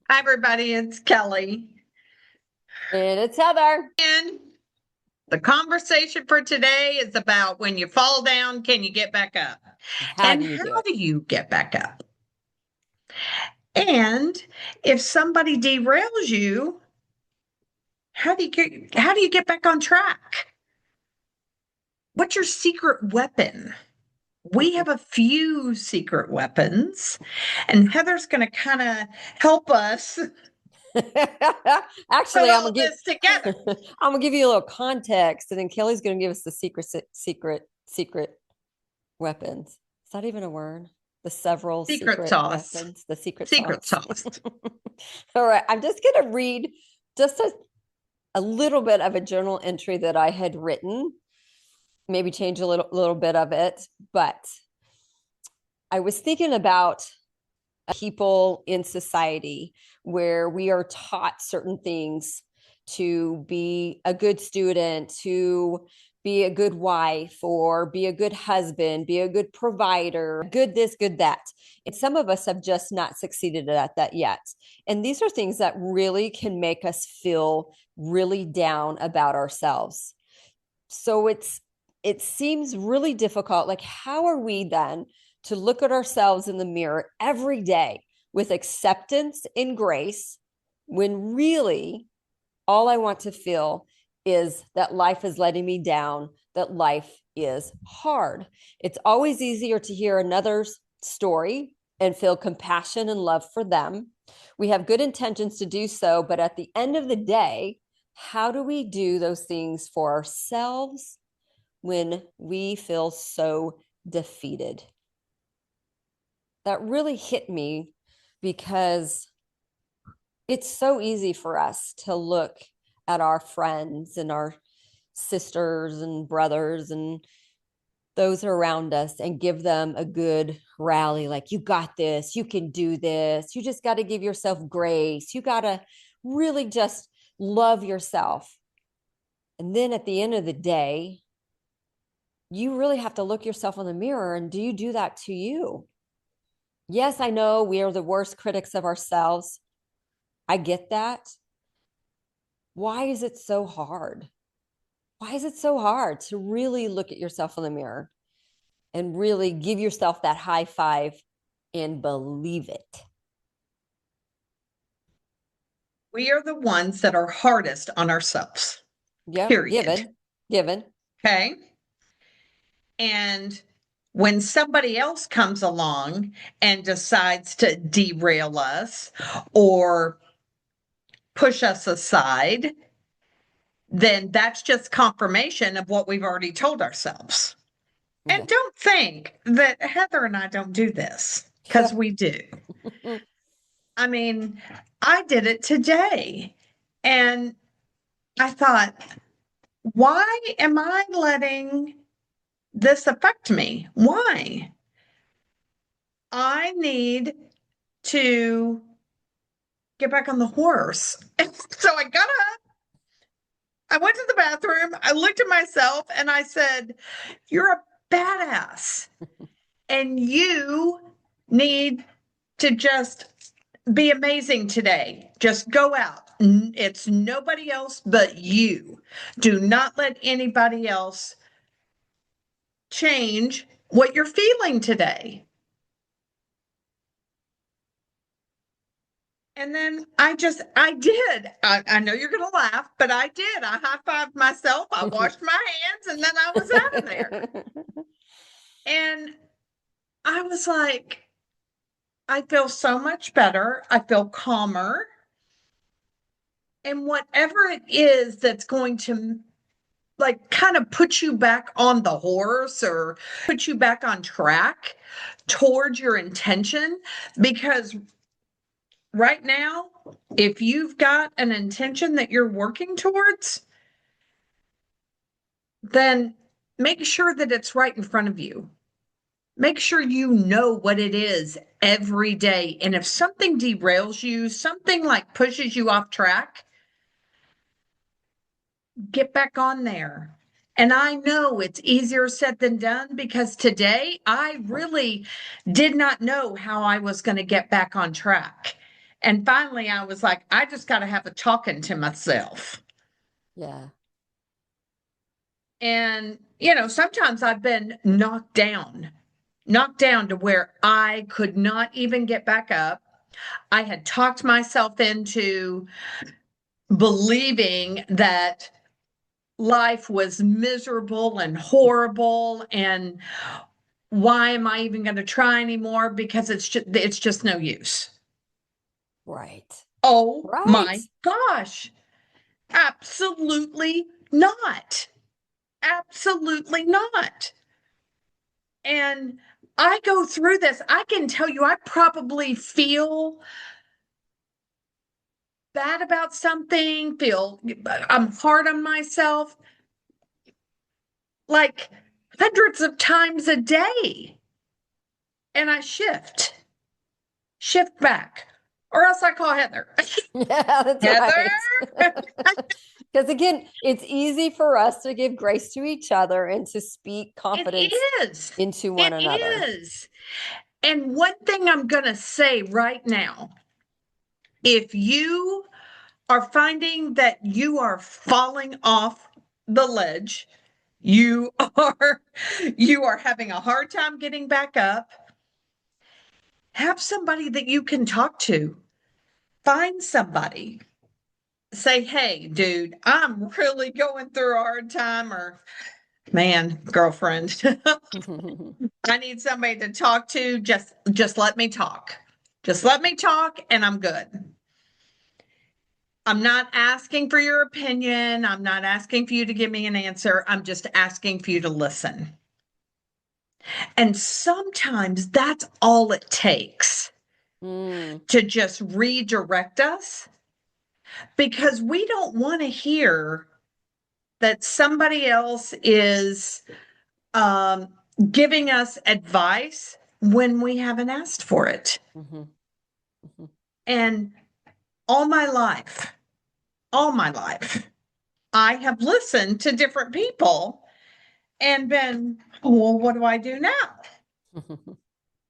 Hi, everybody. It's Kelly. And it's Heather. And the conversation for today is about when you fall down, can you get back up? How And do you do how it? do you get back up? And if somebody derails you, how do you get back on track? What's your secret weapon? We have a few secret weapons, and Heather's going to kind of help us put Actually, all this together. I'm gonna give you a little context, and then Kelly's gonna give us the secret weapons. Is that even a word? The several Secret secret sauce. weapons, the secret Secret sauce. sauce. All right, I'm just gonna read just a little bit of a journal entry that I had written, maybe change a little bit of it, but I was thinking about people in society where we are taught certain things to be a good student, to be a good wife, or be a good husband, be a good provider, good this, good that. And some of us have just not succeeded at that yet. And these are things that really can make us feel really down about ourselves. So it seems really difficult. Like, how are we then to look at ourselves in the mirror every day with acceptance and grace when really all I want to feel is that life is letting me down, that life is hard? It's always easier to hear another's story and feel compassion and love for them. We have good intentions to do so, but at the end of the day, how do we do those things for ourselves when we feel so defeated? That really hit me because it's so easy for us to look at our friends and our sisters and brothers and those around us and give them a good rally, like, you got this, you can do this, you just got to give yourself grace, you got to really just love yourself. And then at the end of the day, you really have to look yourself in the mirror, and do you do that to you? Yes, I know we are the worst critics of ourselves. I get that. Why is it so hard? Why is it so hard to really look at yourself in the mirror and really give yourself that high five and believe it? We are the ones that are hardest on ourselves, Yep, period. given. Okay. And when somebody else comes along and decides to derail us or push us aside, then that's just confirmation of what we've already told ourselves. Yeah. And don't think that Heather and I don't do this because we do. I mean, I did it today and I thought, why am I letting this affect me? Why? I need to get back on the horse. So I got up, I went to the bathroom, I looked at myself, and I said, you're a badass. And you need to just be amazing today. Just go out. It's nobody else but you. Do not let anybody else change what you're feeling today. And then I did. I know you're going to laugh, but I did. I high fived myself. I washed my hands and then I was out of there. And I was like, I feel so much better. I feel calmer. And whatever it is that's going to like kind of put you back on the horse or put you back on track towards your intention, because right now, if you've got an intention that you're working towards, then make sure that it's right in front of you. Make sure you know what it is every day. And if something derails you, something like pushes you off track, get back on there. And I know it's easier said than done because today I really did not know how I was going to get back on track. And finally, I was like, I just got to have a talking to myself. Yeah. And, sometimes I've been knocked down to where I could not even get back up. I had talked myself into believing that life was miserable and horrible, and why am I even going to try anymore, because it's just no use. Right. Oh Right. my gosh, absolutely not. Absolutely not. And I go through this. I can tell you, I probably feel bad about something, feel I'm hard on myself like hundreds of times a day. And I shift back, or else I call Heather. Yeah, that's Heather, right. Because again, it's easy for us to give grace to each other and to speak it confidence is. into one It another. is. And one thing I'm going to say right now, if you are finding that you are falling off the ledge, you are you are having a hard time getting back up, have somebody that you can talk to. Find somebody. Say, "Hey, dude, I'm really going through a hard time," or "Man, girlfriend, I need somebody to talk to. Just let me talk. Just let me talk and I'm good." I'm not asking for your opinion. I'm not asking for you to give me an answer. I'm just asking for you to listen. And sometimes that's all it takes Mm, to just redirect us, because we don't want to hear that somebody else is um, giving us advice when we haven't asked for it. mhm, mhm. And all my life, all my life, I have listened to different people and been, "Well, what do I do now?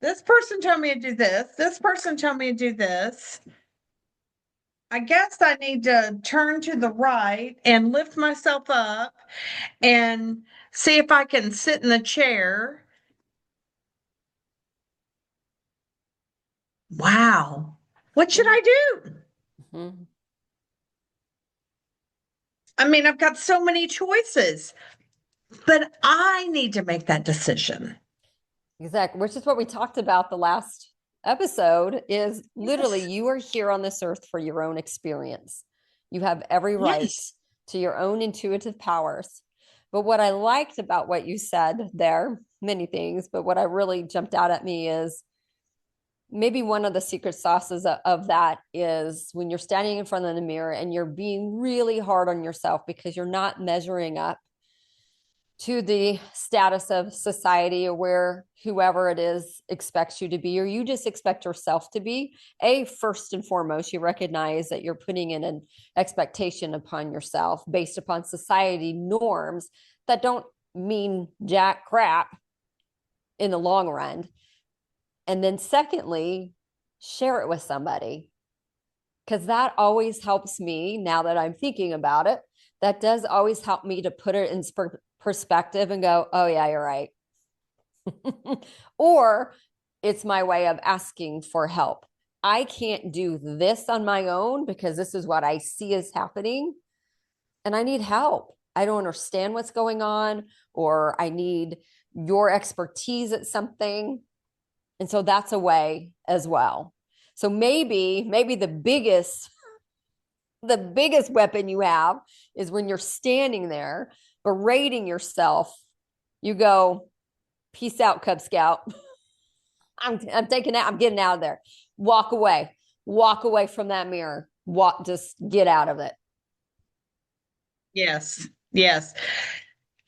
This person told me to do this. This person told me to do this. I guess I need to turn to the right and lift myself up and see if I can sit in the chair." Wow. What should I do? Mhm. I mean, I've got so many choices, but I need to make that decision. Exactly, which is what we talked about the last episode is literally Yes. you are here on this earth for your own experience. You have every right Yes. to your own intuitive powers. But what I liked about what you said there, many things, but what I really jumped out at me is maybe one of the secret sauces of that is when you're standing in front of the mirror and you're being really hard on yourself because you're not measuring up to the status of society or where whoever it is expects you to be, or you just expect yourself to be. First and foremost, you recognize that you're putting in an expectation upon yourself based upon society norms that don't mean jack crap in the long run. And then secondly, share it with somebody, because that always helps me now that I'm thinking about it. That does always help me to put it in perspective and go, oh, yeah, you're right. Or it's my way of asking for help. I can't do this on my own because this is what I see is happening. And I need help. I don't understand what's going on, or I need your expertise at something. And so that's a way as well. So maybe the biggest weapon you have is when you're standing there berating yourself, you go, peace out, Cub Scout. I'm taking that. I'm getting out of there. Walk away from that mirror. Just get out of it. Yes. Yes.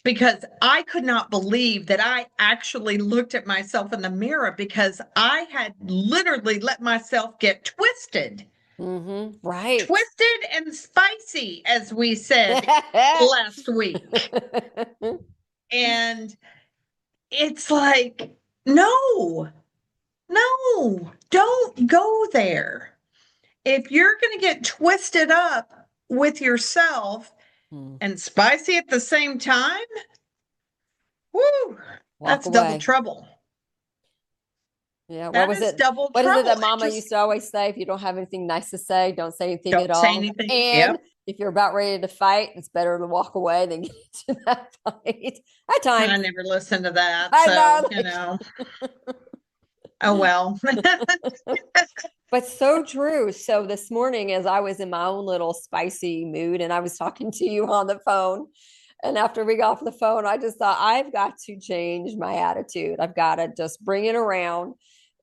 Because I could not believe that I actually looked at myself in the mirror, because I had literally let myself get Right. twisted and spicy, as we said last week. And it's like, no, no, don't go there. if you're going to get twisted up with yourself Hmm. and spicy at the same time, whoo, Walk that's double away. trouble. Yeah. What That was is it? double What is it trouble. that Mama used to always say? If you don't have anything nice to say, don't say anything at Don't say all. anything. And Yep. if you're about ready to fight, it's better to walk away than get into that fight. At I times, never listened to that. I So, know, like, oh well. but so true. So this morning, as I was in my own little spicy mood and I was talking to you on the phone, and after we got off the phone, I just thought, I've got to change my attitude. I've got to just bring it around.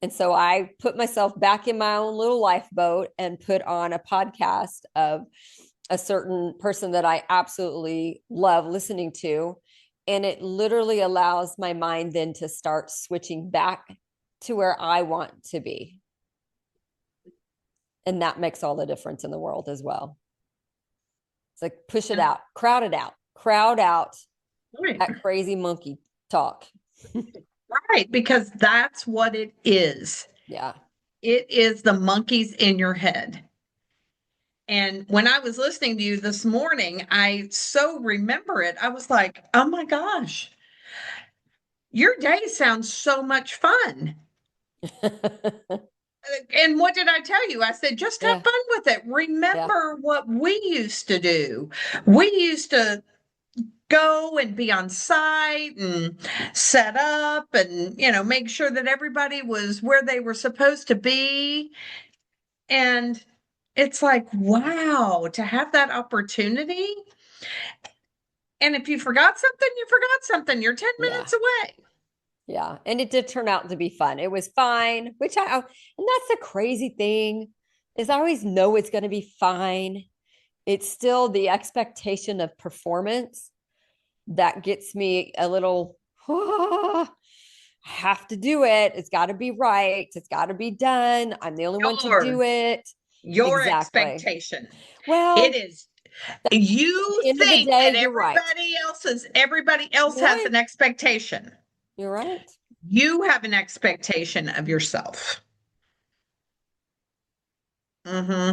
And so I put myself back in my own little lifeboat and put on a podcast of a certain person that I absolutely love listening to. And it literally allows my mind then to start switching back to where I want to be. And that makes all the difference in the world as well. It's like push it out, crowd out Right. that crazy monkey talk. Right. Because that's what it is. Yeah. It is the monkeys in your head. And when I was listening to you this morning, I so remember it. I was like, oh my gosh, your day sounds so much fun. And what did I tell you? I said, just have Yeah. fun with it. Yeah. Remember what we used to do. We used to go and be on site and set up and, make sure that everybody was where they were supposed to be. And it's like, wow, to have that opportunity. And if you forgot something, you forgot something. You're 10 Yeah. minutes away. Yeah. And it did turn out to be fun. It was fine, and that's the crazy thing is I always know it's going to be fine. It's still the expectation of performance that gets me a little, I have to do it. It's got to be right. It's got to be done. I'm the only one to Your, do it. your Exactly. expectation. It Well, is. You at the end of the think day, that you're right. everybody else You're has right. an expectation. You're right. You have an expectation of yourself. Hmm.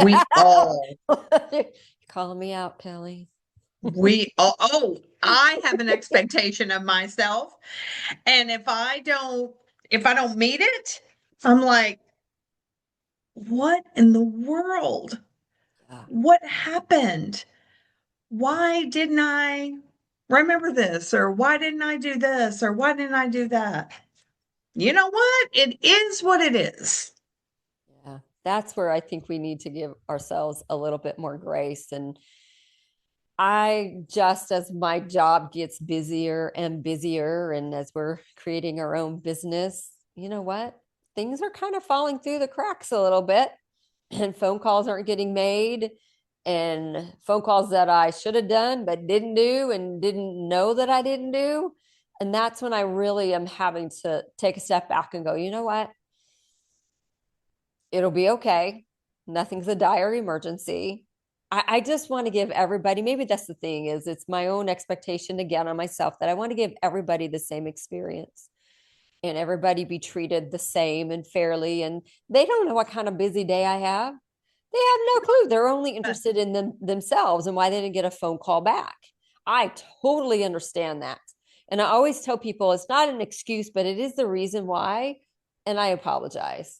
We all, You're calling me out, Kelly. I have an expectation of myself. And if I don't meet it, I'm like, what in the world? Yeah. What happened? Why didn't I remember this? Or why didn't I do this? Or why didn't I do that? You know what? It is what it is. Yeah. That's where I think we need to give ourselves a little bit more grace. And just as my job gets busier and busier, and as we're creating our own business, you know what? Things are kind of falling through the cracks a little bit, and phone calls aren't getting made, and phone calls that I should have done but didn't do and didn't know that I didn't do. And that's when I really am having to take a step back and go, you know what? It'll be okay. Nothing's a dire emergency. I just want to give everybody, maybe that's the thing, is it's my own expectation again on myself that I want to give everybody the same experience and everybody be treated the same and fairly. And they don't know what kind of busy day I have. They have no clue. They're only interested in themselves and why they didn't get a phone call back. I totally understand that. And I always tell people it's not an excuse, but it is the reason why. And I apologize.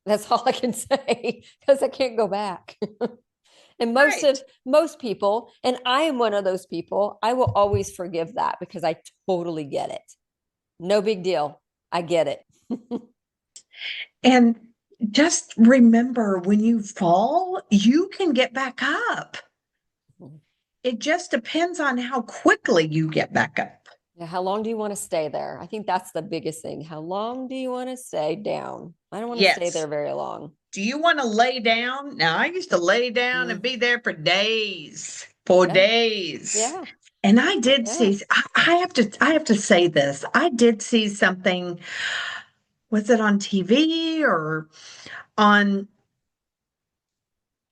That's all I can say because I can't go back. And Right. most people, and I am one of those people, I will always forgive that because I totally get it. No big deal. I get it. And just remember when you fall, you can get back up. It just depends on how quickly you get back up. Yeah, how long do you want to stay there? I think that's the biggest thing. How long do you want to stay down? I don't want to stay Yes. there very long. Do you want to lay down? Now, I used to lay down and Mm, be there for days, for yeah, days. yeah, And I did yeah. see, I have to say this. I did see something, was it on TV or on,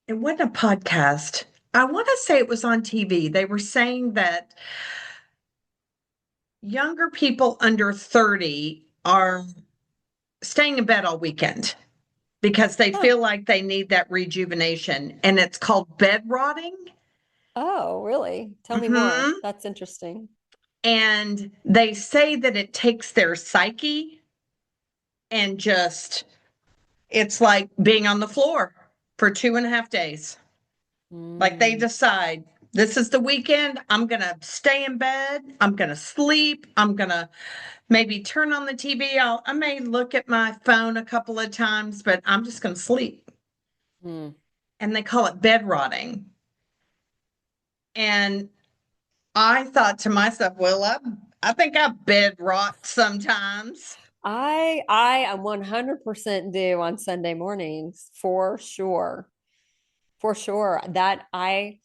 it wasn't a podcast. I want to say it was on TV. They were saying that younger people under 30 are staying in bed all weekend. because they Huh. feel like they need that rejuvenation. And it's called bed rotting. Oh, really? Tell me more. Hmm. That's interesting. And they say that it takes their psyche and just, it's like being on the floor for 2.5 days. Like they Mm, decide this is the weekend. I'm going to stay in bed. I'm going to sleep. I'm going to maybe turn on the TV. I may look at my phone a couple of times, but I'm just going to sleep. mm. And they call it bed rotting. And I thought to myself, well, I think I bed rot sometimes. I am 100% due on Sunday mornings for sure. For sure. That I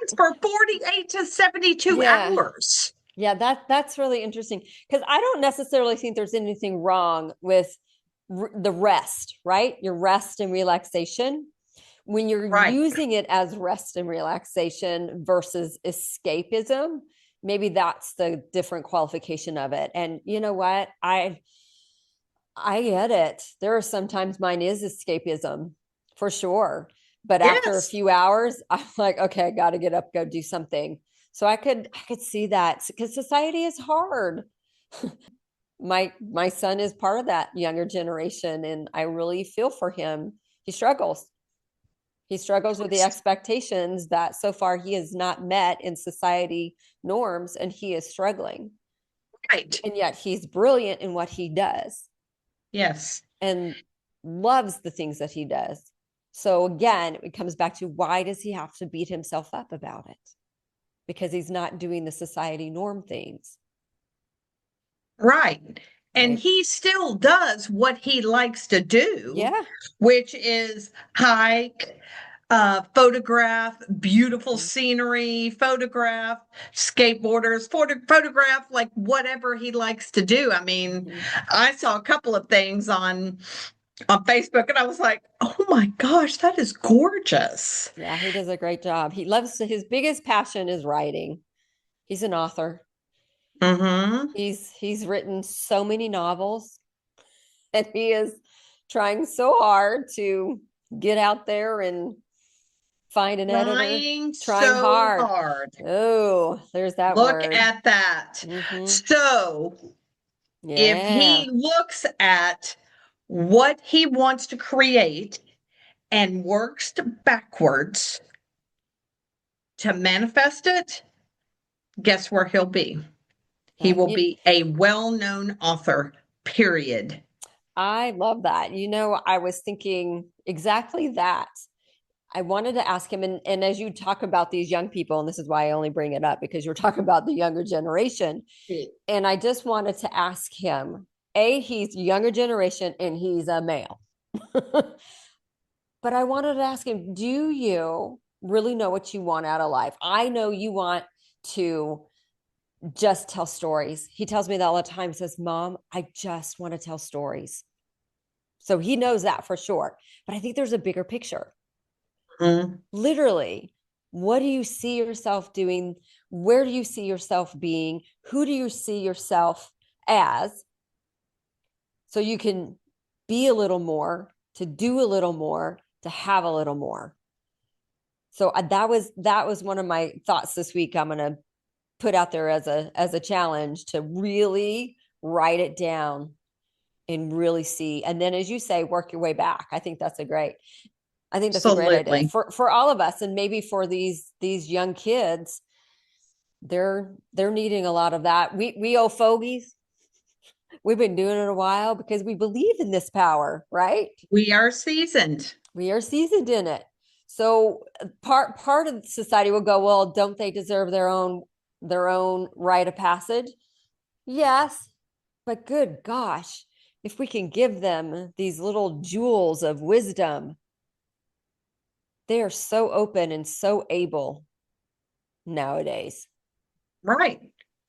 It's for 48 to 72 yeah. hours. Yeah, that's really interesting because I don't necessarily think there's anything wrong with the rest, right? Your rest and relaxation. When you're Right. using it as rest and relaxation versus escapism, maybe that's the different qualification of it. And you know what? I get it. There are sometimes mine is escapism for sure. But after a Yes. few hours, I'm like, okay, I got to get up, go do something. So I could see that because society is hard. My son is part of that younger generation, and I really feel for him. He struggles. He struggles with the expectations that so far he has not met in society norms, and he is struggling. Right. And yet he's brilliant in what he does Yes. and loves the things that he does. So again, it comes back to why does he have to beat himself up about it? Because he's not doing the society norm things, Right. And right? he still does what he likes to do, Yeah. which is hike, photograph beautiful scenery, photograph skateboarders, photograph like whatever he likes to do. I mean, Mm-hmm. I saw a couple of things on Facebook and I was like, "Oh my gosh, that is gorgeous." Yeah, he does a great job. He loves his biggest passion is writing. He's an author. Mhm. He's written so many novels and he is trying so hard to get out there and find an editor. Trying Trying so hard. hard. Oh, there's that Look word. at that. Mm-hmm. So, if Yeah. he looks at what he wants to create and works backwards to manifest it, guess where he'll be? He will You, be a well known author, period. I love that. You know, I was thinking exactly that. I wanted to ask him, and as you talk about these young people, and this is why I only bring it up because you're talking about the younger generation. And I just wanted to ask him, A, he's younger generation and he's a male. But I wanted to ask him, do you really know what you want out of life? I know you want to just tell stories. He tells me that all the time. He says, Mom, I just want to tell stories. So he knows that for sure. But I think there's a bigger picture. Mm, Literally, what do you see yourself doing? Where do you see yourself being? Who do you see yourself as? So you can be a little more, to do a little more, to have a little more. So that was one of my thoughts this week. I'm going to put out there as a challenge to really write it down and really see. And then, as you say, work your way back. I think that's a great idea absolutely. for all of us, and maybe for these young kids. They're needing a lot of that. We old fogies, we've been doing it a while because we believe in this power, right? We are seasoned. We are seasoned in it. So part of society will go, well, don't they deserve their own rite of passage? Yes, but good gosh, if we can give them these little jewels of wisdom, they are so open and so able nowadays. Right.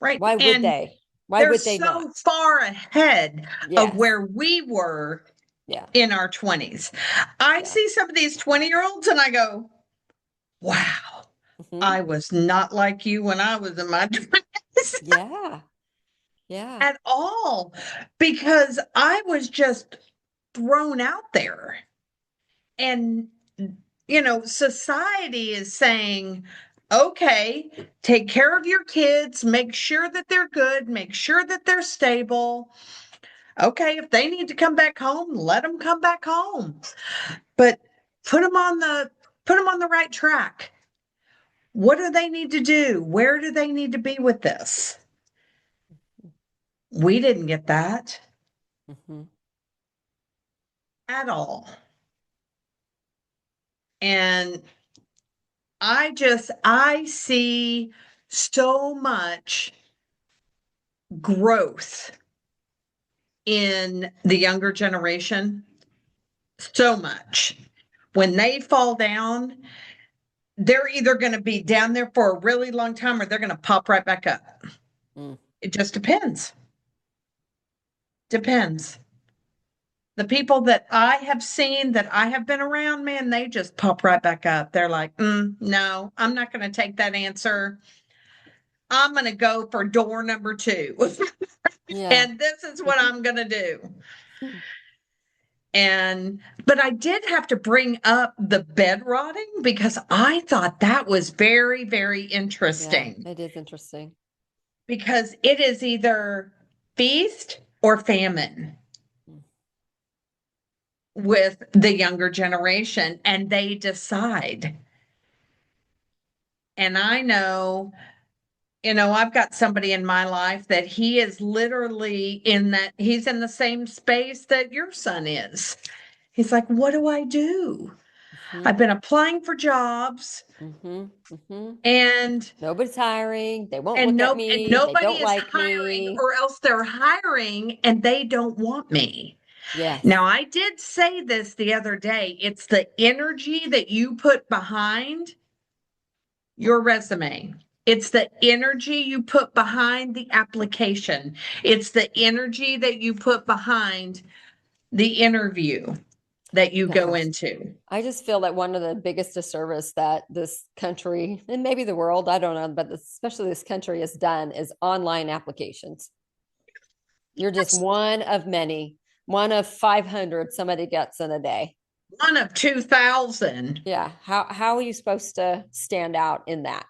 Right. Why would And they? Why they're would they not? so far ahead of Yes. where we were Yeah. in our 20s. I Yeah. see some of these 20-year-olds and I go, wow, Hmm. I was not like you when I was in my 20s Yeah. Yeah. at all because I was just thrown out there. And, society is saying, okay, take care of your kids, make sure that they're good, make sure that they're stable. Okay, if they need to come back home, let them come back home. But put them on the put them on the right track. What do they need to do? Where do they need to be with this? We didn't get that Mhm. at all. And I see so much growth in the younger generation. So much. When they fall down, they're either going to be down there for a really long time or they're going to pop right back up. Mm. It just depends. Depends. The people that I have seen that I have been around, man, they just pop right back up. They're like, no, I'm not going to take that answer. I'm going to go for door number 2. Yeah. And this is what I'm going to do. But I did have to bring up the bed rotting because I thought that was very, very Yeah, interesting it is interesting. because it is either feast or famine Mm. with the younger generation, and they decide. And I know, I've got somebody in my life that he is literally he's in the same space that your son is. He's like, what do I do? Mhm. I've been applying for jobs Mhm. Mhm. and Nobody's hiring. They won't and look at no and me. They nobody don't is like hiring, me. or else they're hiring and they don't want me. Yes. Now, I did say this the other day. It's the energy that you put behind your resume. It's the energy you put behind the application. It's the energy that you put behind the interview that you go Gosh. into. I just feel that one of the biggest disservice that this country and maybe the world, I don't know, but especially this country has done is online applications. You're just That's one of many, one of 500 somebody gets in a day. one of 2,000. Yeah. How are you supposed to stand out in that?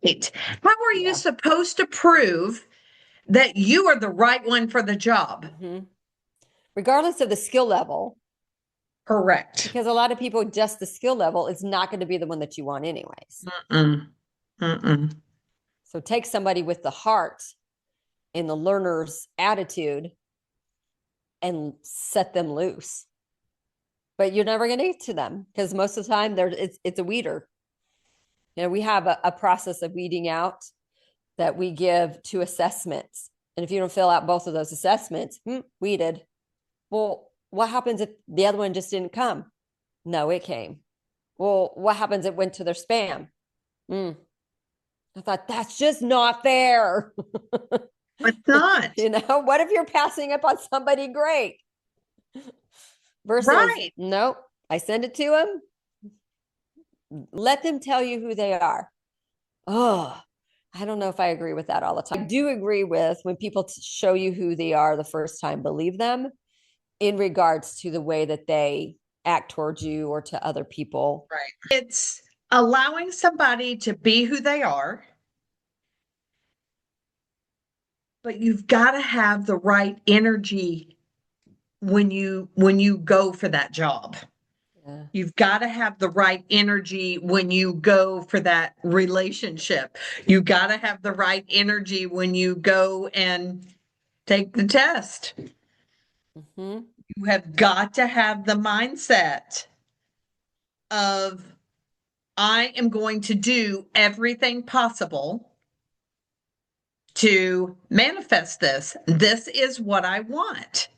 Right. How are you Yeah. supposed to prove that you are the right one for the job? Mhm. Regardless of the skill level, Correct. because a lot of people just the skill level is not going to be the one that you want anyways. Mm-mm. Mm-mm. So take somebody with the heart and the learner's attitude and set them loose. But you're never going to get to them because most of the time it's a weeder. We have a process of weeding out that we give to assessments. And if you don't fill out both of those assessments, weeded. Well, what happens if the other one just didn't come? No, it came. Well, what happens if it went to their spam? Mm. I thought that's just not fair. It's not. What if you're passing up on somebody great versus Right. nope, I send it to them. Let them tell you who they are. Oh, I don't know if I agree with that all the time. I do agree with when people show you who they are the first time, believe them in regards to the way that they act towards you or to other people. Right. It's allowing somebody to be who they are, but you've got to have the right energy when you go for that job. Yeah. You've got to have the right energy when you go for that relationship. You got to have the right energy when you go and take the test. Mm-hmm. You have got to have the mindset of, I am going to do everything possible to manifest this. This is what I want.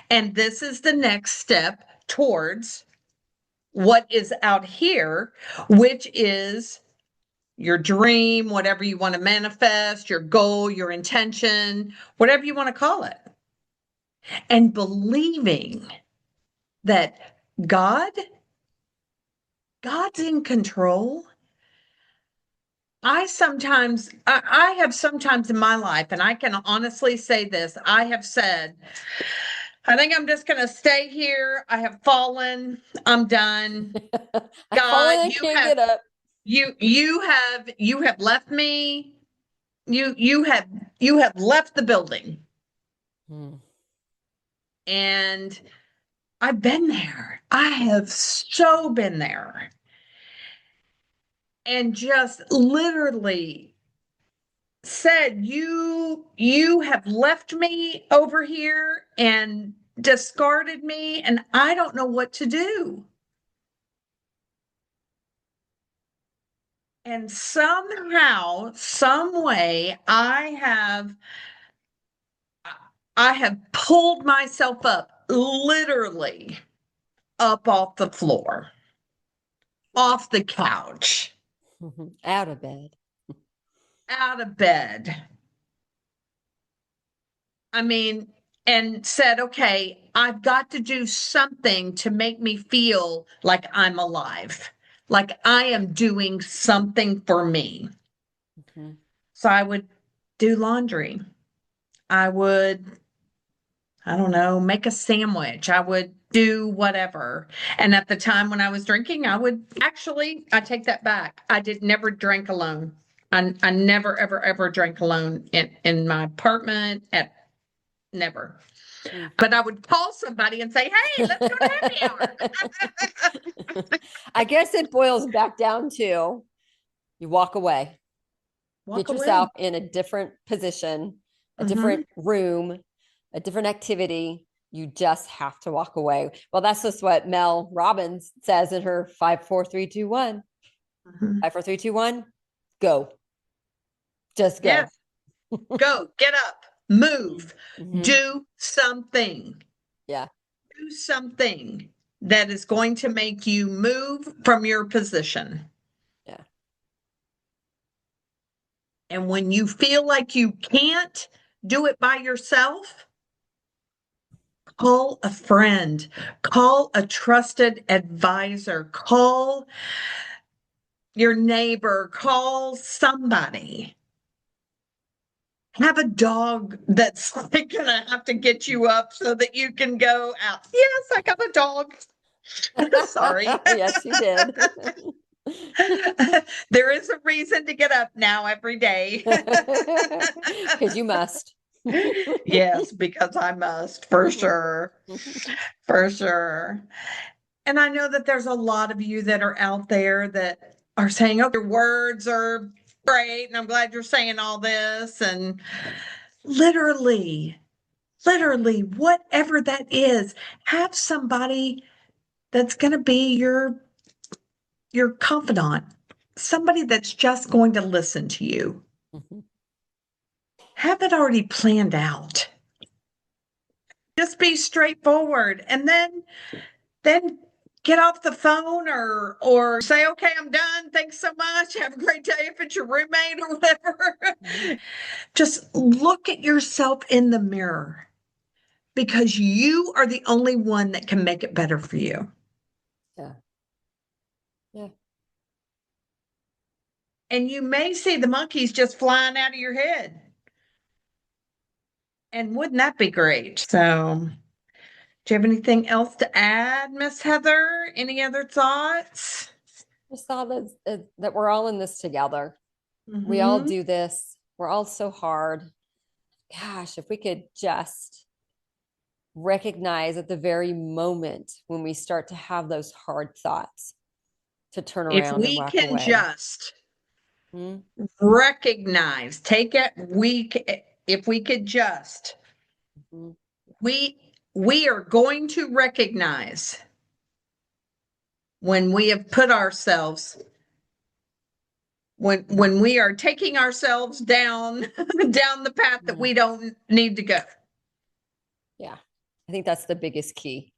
And this is the next step towards what is out here, which is your dream, whatever you want to manifest, your goal, your intention, whatever you want to call it. And believing that God, God's in control. I have sometimes in my life, and I can honestly say this, I have said, I think I'm just gonna stay here. I have fallen. I'm done. I've fallen God, and can't get up. you have left me. You have left the building. Hmm. And I've been there. I have so been there. And just literally said, you have left me over here and discarded me, and I don't know what to do. And somehow, some way, I have pulled myself up, literally up off the floor, off the couch, Out of bed. out of bed. I mean, and said, okay, I've got to do something to make me feel like I'm alive, like I am doing something for me. Mhm. So I would do laundry. I would, I don't know, make a sandwich. I would do whatever. And at the time when I was drinking, I would actually, I take that back. I did never drink alone. I never, ever, ever drank alone in my apartment at never. Mm. But I would call somebody and say, hey, let's go to happy hour. I guess it boils back down to you walk away, Walk get away. yourself in a different position, a Hmm. different room, a different activity. You just have to walk away. Well, that's just what Mel Robbins says in her 5, 4, 3, 2, 1. Hmm. 5, 4, 3, 2, 1. Go. Just go. Yes. Go, get up, move, Mhm. do something. Yeah. Do something that is going to make you move from your position. Yeah. And when you feel like you can't do it by yourself, call a friend, call a trusted advisor, call your neighbor, call somebody. Have a dog that's like gonna have to get you up so that you can go out. Yes, I got a dog. Sorry. Yes, you did. There is a reason to get up now every day. Because you must. Yes, because I must, for sure. For sure. And I know that there's a lot of you that are out there that are saying, oh, your words are great. And I'm glad you're saying all this. And literally, literally, whatever that is, have somebody that's going to be your confidant, somebody that's just going to listen to you. Mhm. Have it already planned out. Just be straightforward, and then get off the phone or say, okay, I'm done. Thanks so much. Have a great day if it's your roommate or whatever. Mhm. Just look at yourself in the mirror because you are the only one that can make it better for you. Yeah. Yeah. And you may see the monkeys just flying out of your head. And wouldn't that be great? So, do you have anything else to add, Miss Heather? Any other thoughts? Just saw that we're all in this together. We all Mm-hmm. do this. We're all so hard. Gosh, if we could just recognize at the very moment when we start to have those hard thoughts to turn If around and we walk can away. just Hmm? recognize, take it, if we could just, Mhm. we are going to recognize when we have put ourselves when we are taking ourselves down down the path that Yeah. we don't need to go. Yeah. I think that's the biggest key.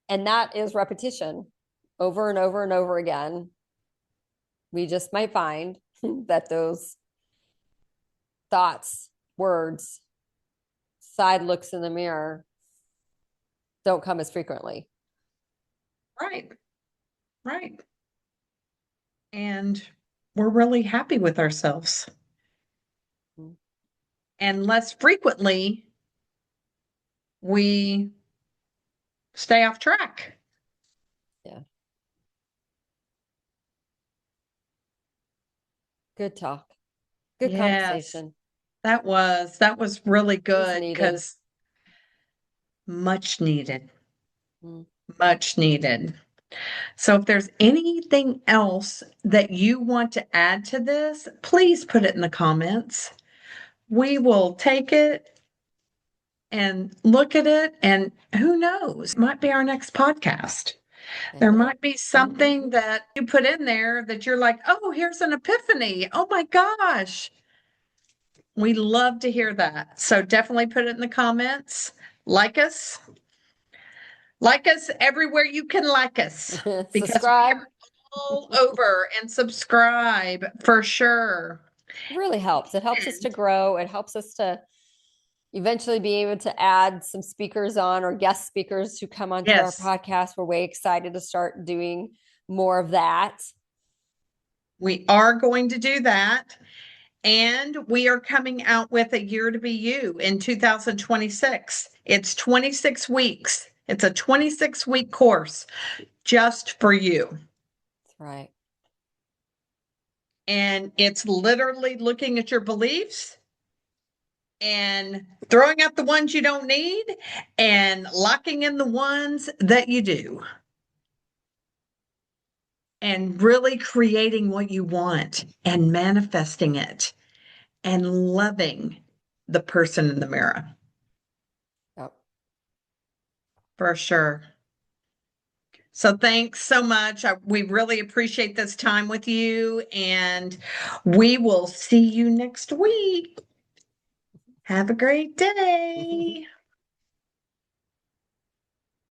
And that is repetition over and over and over again. We just might find that those thoughts, words, side looks in the mirror don't come as frequently. Right. Right. And we're really happy with ourselves. Mhm. And less frequently, we stay off track. Yeah. Good talk. Good Yes, conversation. that was really It was good needed. because much needed, Mm. much needed. So if there's anything else that you want to add to this, please put it in the comments. We will take it and look at it, and who knows, might be our next podcast. There Maybe. might be something that you put in there that you're like, oh, here's an epiphany. Oh my gosh. We love to hear that. So definitely put it in the comments. Like us. Like us everywhere you can like us because we Subscribe. are all over, and subscribe for sure. Really helps. It helps us to grow. It helps us to eventually be able to add some speakers on or guest speakers who come onto our Yes, podcast. We're way excited to start doing more of that. we are going to do that. And we are coming out with a year to be you in 2026. It's 26 weeks. It's a 26-week course just for you. That's right. And it's literally looking at your beliefs and throwing out the ones you don't need and locking in the ones that you do. And really creating what you want and manifesting it and loving the person in the mirror. Yep. For sure. So thanks so much. We really appreciate this time with you, and we will see you next week. Have a great day.